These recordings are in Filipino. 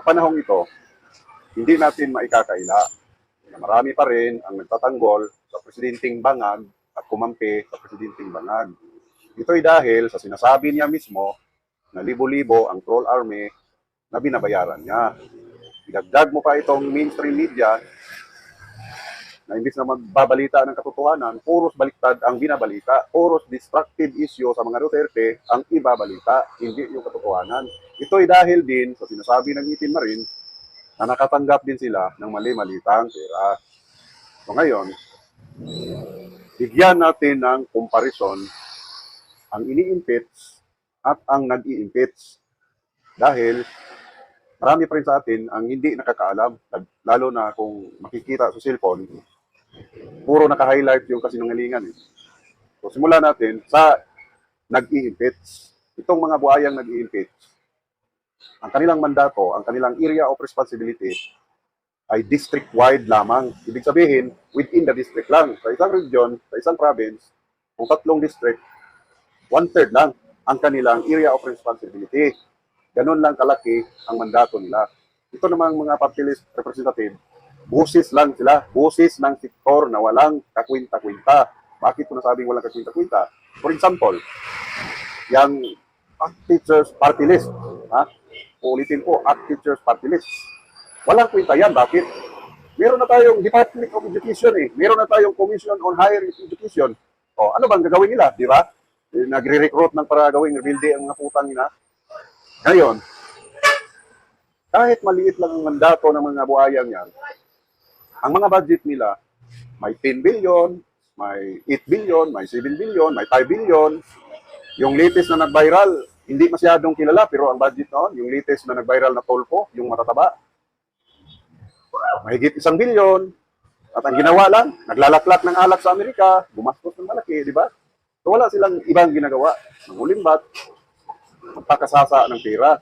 panahong ito, hindi natin maikakaila na marami pa rin ang nagtatanggol sa presidenteng bangag at kumampi sa presidenteng bangag. Ito'y dahil sa sinasabi niya mismo na libo-libo ang troll army na binabayaran niya. Idagdag mo pa itong mainstream media na imbis na magbabalita ng katotohanan, puros baliktad ang binabalita, puros destructive issue sa mga Duterte ang ibabalita, hindi yung katotohanan. Ito'y dahil din sa sinasabi ng Itin Marin na nakatanggap din sila ng mali-malitang pera. So ngayon, bigyan natin ng comparison ang ini-impeach at ang nag-i-impeach. Dahil marami pa rin sa atin ang hindi nakakaalam, lalo na kung makikita sa cellphone, puro naka-highlight yung kasinungalingan. So simulan natin sa nag-i-impeach. Itong mga buhayang nag-i-impeach, ang kanilang mandato, ang kanilang area of responsibility ay district-wide lamang. Ibig sabihin, within the district lang. Sa isang region, sa isang province, kung 3 district, 1/3 lang ang kanilang area of responsibility. Ganun lang kalaki ang mandato nila. Ito namang mga party list representative, busis lang sila, busis ng sektor na walang kakwinta-kwinta. Bakit ko nasabing walang kakwinta-kwinta? For example, yung ACT Teachers Party List, ulitin ko, ACT Teachers Party List. Walang kwinta yan. Bakit? Meron na tayong Department of Education Meron na tayong Commission on Higher Education. O, ano bang gagawin nila? Di ba? Nagre-recruit ng para gawing rebelde ang mga putang ina. Ngayon, kahit maliit lang ang mandato ng mga buhayang yan, ang mga budget nila, may 10 billion, may 8 billion, may 7 billion, may 5 billion. Yung latest na nag-viral, hindi masyadong kilala, pero ang budget noon, yung latest na nag-viral na Tolpo, yung matataba, mahigit 1 billion. At ang ginawa lang, naglalaklak ng alak sa Amerika, gumastos ng malaki, di ba? So wala silang ibang ginagawa. Nangulimbat, magpakasasa ng pera.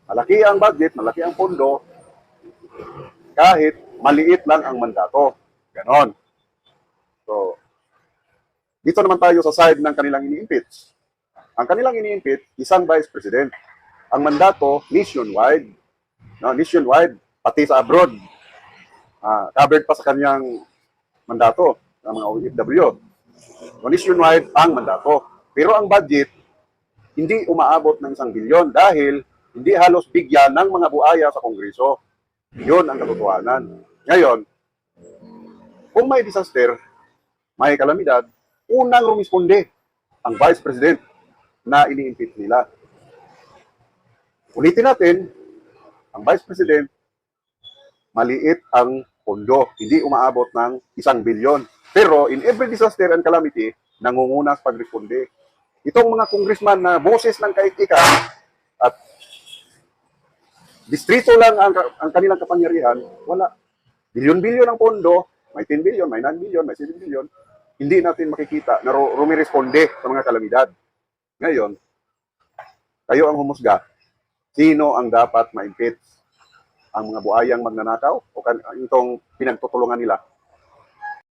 Malaki ang budget, malaki ang pondo, kahit maliit lang ang mandato. Ganon. So, dito naman tayo sa side ng kanilang ini-impeach. Ang kanilang ini-impeach, isang vice president. Ang mandato, nationwide. No, nationwide, pati sa abroad. Covered pa sa kanyang mandato ng mga OFW. So, nationwide ang mandato. Pero ang budget, hindi umaabot ng 1 bilyon dahil hindi halos bigyan ng mga buhaya sa Kongreso. Yun ang katotohanan. Ngayon, kung may disaster, may kalamidad, unang rumisponde ang Vice President na ini-impeach nila. Ulitin natin, ang Vice President, maliit ang pondo, hindi umaabot ng 1 bilyon. Pero in every disaster and calamity, nangunguna sa pagresponde. Itong mga congressman na boses ng kaitikan at distrito lang ang kanilang kapangyarihan, wala. Bilyon-bilyon ang pondo, may 10 billion, may 9 billion, may 7 billion, hindi natin makikita na rumiresponde sa mga kalamidad. Ngayon, kayo ang humusga, sino ang dapat ma-impeach? Ang mga buhayang magnanakaw o itong pinagtutulungan nila